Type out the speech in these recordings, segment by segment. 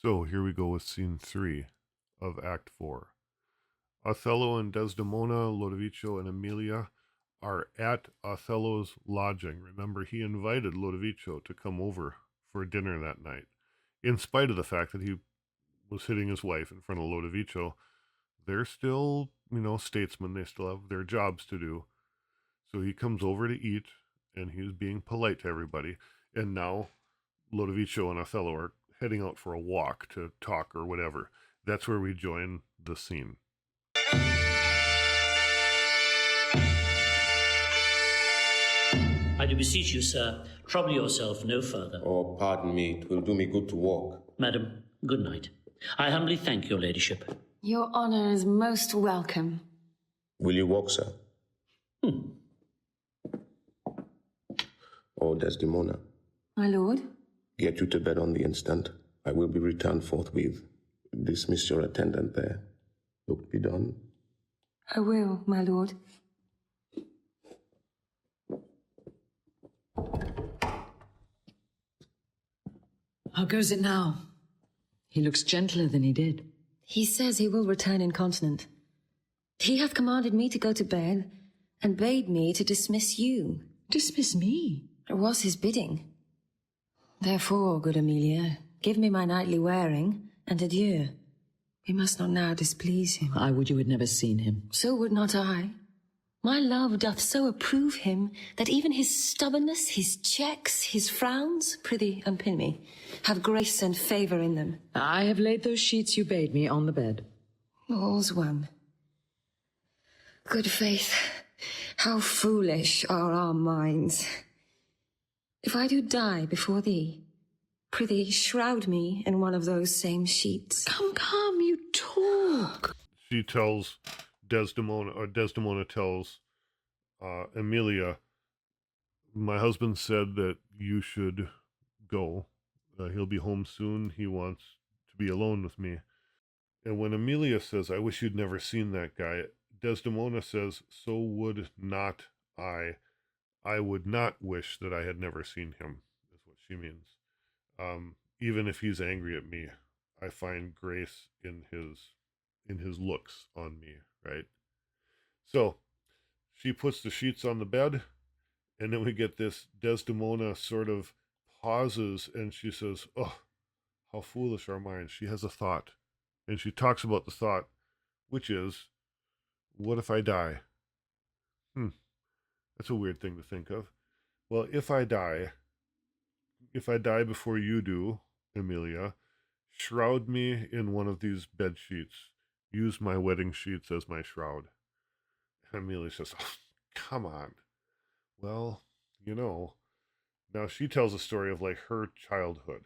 So here we go with scene 3 of Act 4. Othello and Desdemona, Lodovico, and Emilia are at Othello's lodging. Remember, he invited Lodovico to come over for dinner that night. In spite of the fact that he was hitting his wife in front of Lodovico, they're still, statesmen. They still have their jobs to do. So he comes over to eat, and he's being polite to everybody. And now Lodovico and Othello are heading out for a walk to talk or whatever. That's where we join the scene. I do beseech you, sir, trouble yourself no further. Oh, pardon me, it will do me good to walk. Madam, good night. I humbly thank your ladyship. Your honour is most welcome. Will you walk, sir? Oh, Desdemona. My lord? Get you to bed on the instant. I will be returned forthwith. Dismiss your attendant there. Look, be done. I will, my lord. How goes it now? He looks gentler than he did. He says he will return incontinent. He hath commanded me to go to bed, and bade me to dismiss you. Dismiss me? It was his bidding. Therefore, good Emilia, give me my nightly wearing, and adieu. We must not now displease him. I would you had never seen him. So would not I. My love doth so approve him, that even his stubbornness, his checks, his frowns, prithee unpin me, have grace and favour in them. I have laid those sheets you bade me on the bed. All's one. Good faith, how foolish are our minds. If I do die before thee, prithee shroud me in one of those same sheets. Come, you talk. She tells Desdemona, or Desdemona tells Emilia, my husband said that you should go. He'll be home soon. He wants to be alone with me. And when Emilia says, I wish you'd never seen that guy, Desdemona says, so would not I. I would not wish that I had never seen him, is what she means. Even if he's angry at me, I find grace in his looks on me, right? So she puts the sheets on the bed, and then we get this Desdemona sort of pauses, and she says, oh, how foolish our minds. She has a thought, and she talks about the thought, which is, what if I die? That's a weird thing to think of. Well, if I die before you do, Emilia, shroud me in one of these bed sheets. Use my wedding sheets as my shroud. And Emilia says, oh, come on. Well, now she tells a story of like her childhood.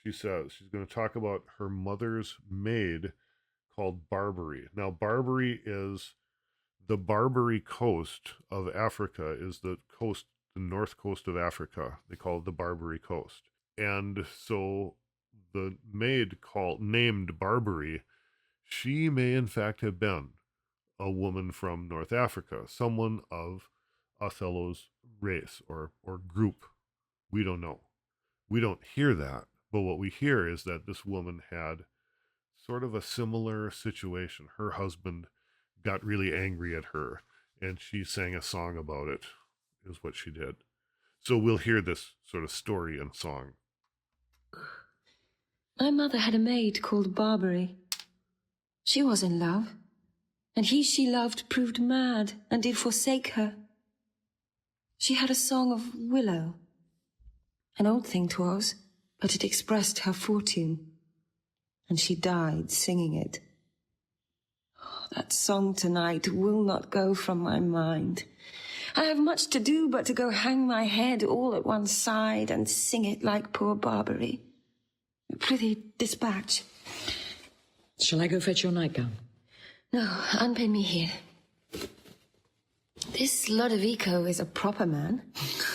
She says she's going to talk about her mother's maid called Barbary. Now, Barbary is the Barbary coast of Africa, is the north coast of Africa. They call it the Barbary coast. And so the maid named Barbary, she may in fact have been a woman from North Africa, someone of Othello's race or group. We don't know. We don't hear that, but what we hear is that this woman had sort of a similar situation. Her husband got really angry at her, and she sang a song about it, is what she did. So we'll hear this sort of story and song. My mother had a maid called Barbary. She was in love, and he she loved proved mad and did forsake her. She had a song of willow. An old thing 'twas, but it expressed her fortune, and she died singing it. That song tonight will not go from my mind. I have much to do but to go hang my head all at one side and sing it like poor Barbary. Prithee, dispatch. Shall I go fetch your nightgown? No, unpin me here. This Lodovico is a proper man.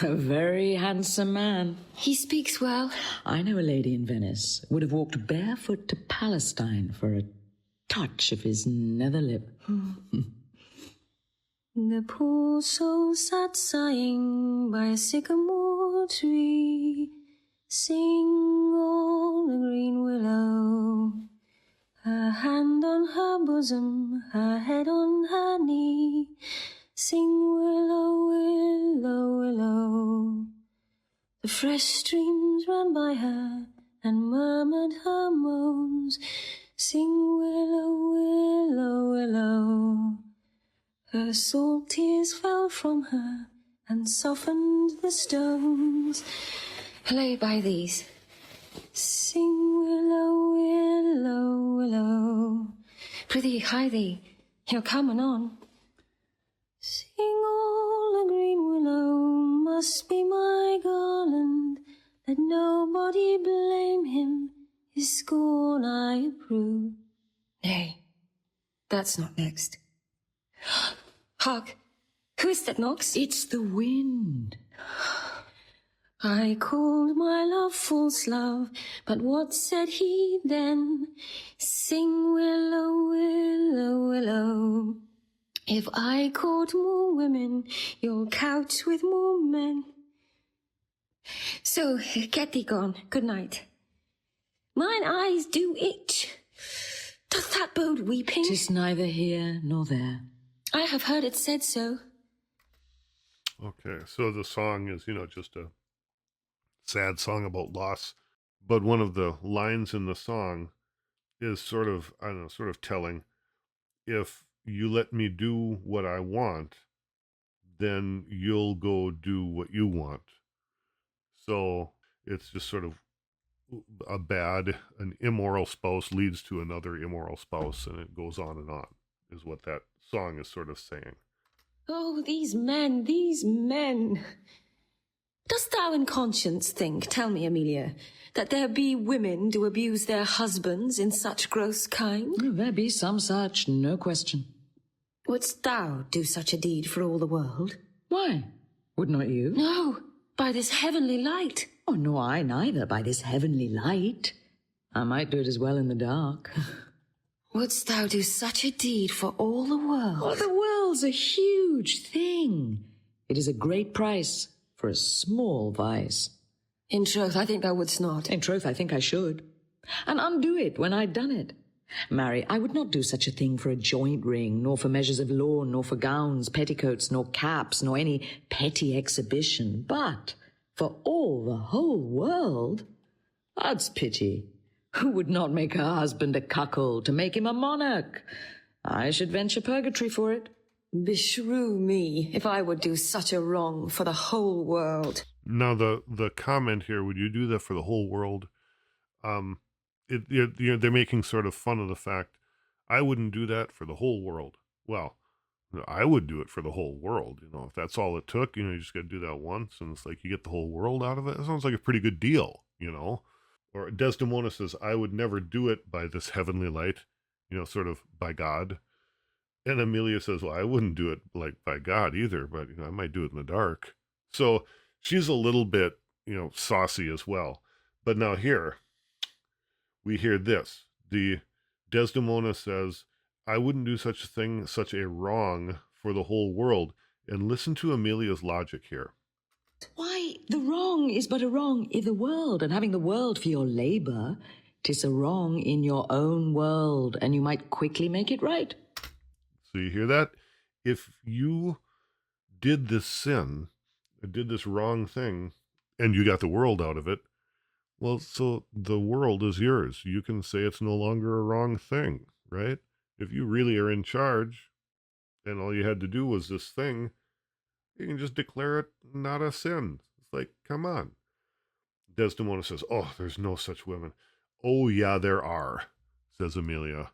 A very handsome man. He speaks well. I know a lady in Venice would have walked barefoot to Palestine for a touch of his nether lip. The poor soul sat sighing by a sycamore tree. Sing all the green willow on her bosom, her head on her knee. Sing willow, willow, willow. The fresh streams ran by her and murmured her moans. Sing willow, willow, willow. Her salt tears fell from her and softened the stones. Play by these. Sing willow, willow, willow. Prithee, hie thee, you're coming on. Sing all the green willow must be my garland. Let nobody blame him, his scorn I approve. Nay, that's not next. Hark, who is that knocks? It's the wind. I called my love false love, but what said he then? Sing willow, willow, willow. If I court more women, you'll couch with more men. So, get thee gone. Good night. Mine eyes do itch. Doth that bode weeping? 'Tis neither here nor there. I have heard it said so. Okay, so the song is, just a sad song about loss. But one of the lines in the song is sort of telling. If you let me do what I want, then you'll go do what you want. So it's just sort of an immoral spouse leads to another immoral spouse, and it goes on, is what that song is sort of saying. Oh, these men, these men. Dost thou in conscience think, tell me, Amelia, that there be women do abuse their husbands in such gross kind? There be some such, no question. Wouldst thou do such a deed for all the world? Why? Would not you? No, by this heavenly light. Oh, no, I neither, by this heavenly light. I might do it as well in the dark. Wouldst thou do such a deed for all the world? Oh, the world's a huge thing. It is a great price for a small vice. In troth, I think thou wouldst not. In troth, I think I should. And undo it when I'd done it. Marry, I would not do such a thing for a joint ring, nor for measures of lawn, nor for gowns, petticoats, nor caps, nor any petty exhibition. But for all the whole world, odds pity. Who would not make her husband a cuckold to make him a monarch? I should venture purgatory for it. Beshrew me, if I would do such a wrong for the whole world. Now, the comment here, would you do that for the whole world? They're making sort of fun of the fact, I wouldn't do that for the whole world. Well, I would do it for the whole world. If that's all it took, you just got to do that once, and it's like you get the whole world out of it. It sounds like a pretty good deal, Or Desdemona says, I would never do it by this heavenly light, sort of by God. And Amelia says, well, I wouldn't do it like by God either, but I might do it in the dark. So she's a little bit, saucy as well. But now here, we hear this. The Desdemona says, I wouldn't do such a thing, such a wrong for the whole world. And listen to Amelia's logic here. Why, the wrong is but a wrong i' the world, and having the world for your labour, 'tis a wrong in your own world, and you might quickly make it right. So you hear that? If you did this sin, did this wrong thing, and you got the world out of it, well, so the world is yours. You can say it's no longer a wrong thing, right? If you really are in charge, and all you had to do was this thing, you can just declare it not a sin. It's like, come on. Desdemona says, oh, there's no such women. Oh, yeah, there are, says Amelia.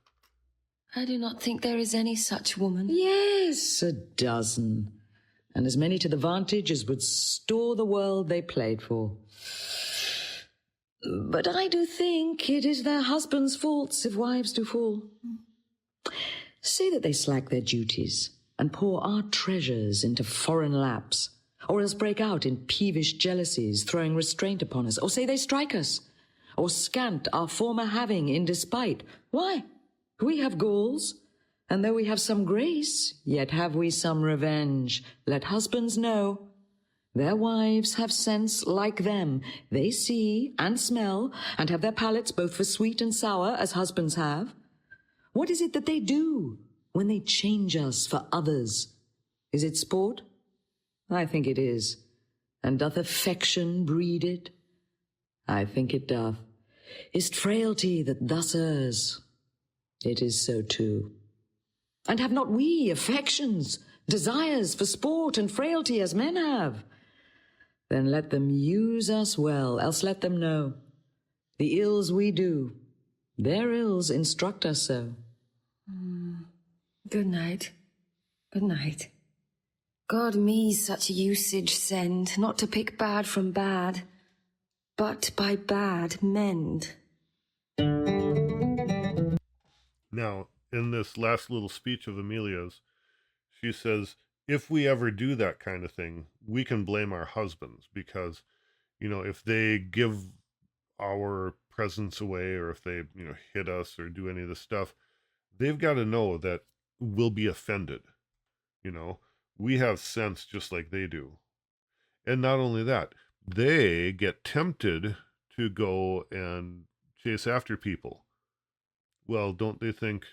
I do not think there is any such woman. Yes, a dozen. And as many to the vantage as would store the world they played for. But I do think it is their husbands' faults if wives do fall. Say that they slack their duties and pour our treasures into foreign laps, or else break out in peevish jealousies, throwing restraint upon us, or say they strike us, or scant our former having in despite. Why? We have galls, and though we have some grace, yet have we some revenge. Let husbands know. Their wives have sense like them. They see and smell, and have their palates both for sweet and sour, as husbands have. What is it that they do when they change us for others? Is it sport? I think it is. And doth affection breed it? I think it doth. Is't frailty that thus errs? It is so too. And have not we affections, desires for sport and frailty as men have? Then let them use us well, else let them know. The ills we do, their ills instruct us so. Good night. Good night. God me such usage send, not to pick bad from bad, but by bad mend. Now, in this last little speech of Amelia's, she says, if we ever do that kind of thing, we can blame our husbands because, if they give our presents away or if they, hit us or do any of this stuff, they've got to know that we'll be offended. We have sense just like they do. And not only that, they get tempted to go and chase after people. Well, don't they think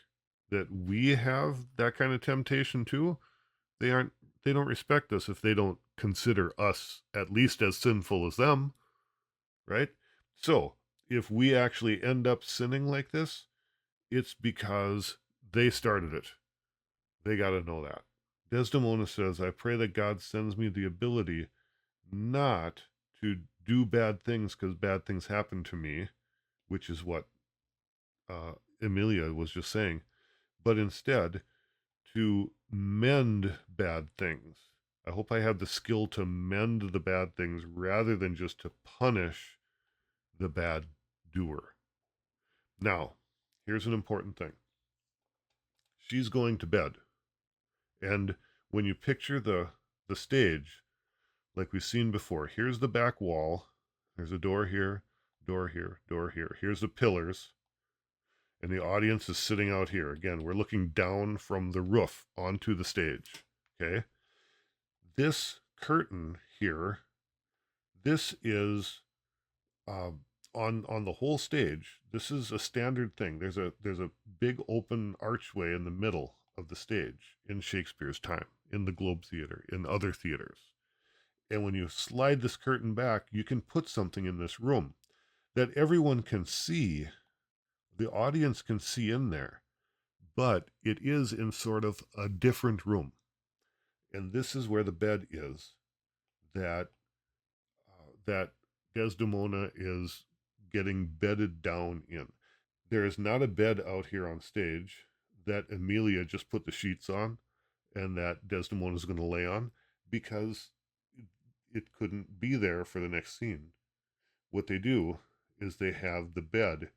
that we have that kind of temptation too? They don't respect us if they don't consider us at least as sinful as them, right? So, if we actually end up sinning like this, it's because they started it. They got to know that. Desdemona says, I pray that God sends me the ability not to do bad things because bad things happen to me, which is what Emilia was just saying, but instead to mend bad things. I hope I have the skill to mend the bad things rather than just to punish the bad doer. Now, here's an important thing. She's going to bed. And when you picture the stage, like we've seen before, here's the back wall. There's a door here, door here, door here. Here's the pillars. And the audience is sitting out here. Again, we're looking down from the roof onto the stage. Okay? This curtain here, this is on the whole stage. This is a standard thing. There's a big open archway in the middle of the stage in Shakespeare's time, in the Globe Theater, in other theaters. And when you slide this curtain back, you can put something in this room that everyone can see. The audience can see in there, but it is in sort of a different room. And this is where the bed is that Desdemona is getting bedded down in. There is not a bed out here on stage that Emilia just put the sheets on and that Desdemona is going to lay on because it couldn't be there for the next scene. What they do is they have the bed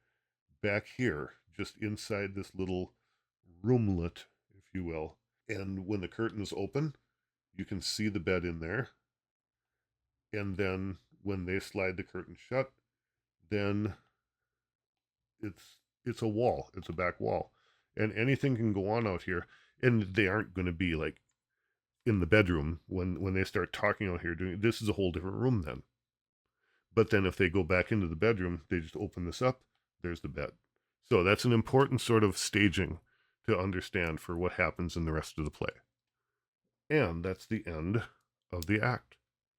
back here, just inside this little roomlet, if you will. And when the curtains open, you can see the bed in there. And then when they slide the curtain shut, then it's a wall. It's a back wall. And anything can go on out here. And they aren't going to be like in the bedroom when they start talking out here. This is a whole different room then. But then if they go back into the bedroom, they just open this up. There's the bed. So that's an important sort of staging to understand for what happens in the rest of the play. And that's the end of the act.